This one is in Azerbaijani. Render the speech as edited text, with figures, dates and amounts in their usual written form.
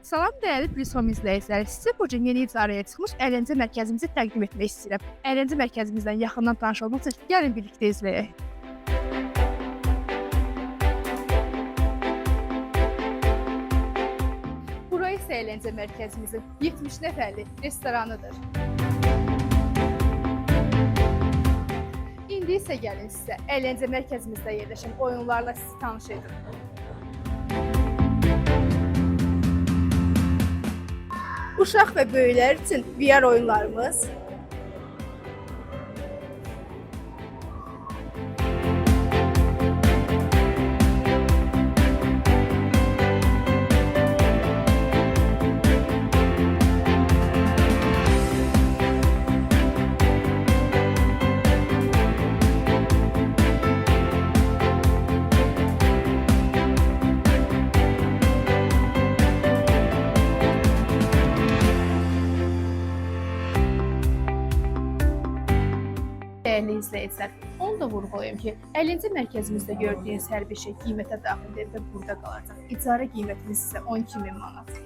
Salam dəyərli Plisom izləyiciləri. Sizə bu gün yeni icarəyə çıxmış əyləncə mərkəzimizi təqdim etmək istəyirəm. Əyləncə mərkəzimizdən yaxından tanış olmaq üçün gəlin birlikdə izləyək. Bura isə əyləncə mərkəzimizin 70 nəfərlik restoranıdır. İndi isə gəlin sizə əyləncə mərkəzimizdə yerləşən oyunlarla sizi tanış edim. Uşaq və böyüklər üçün VR oyunlarımız, dəyərli izləyicilər, onu da vurğulayım ki, əyləncə mərkəzimizdə gördüyünüz hər bir şey qiymətə daxildir və burada qalacaq. İcarə qiymətimiz isə 12.000 manat.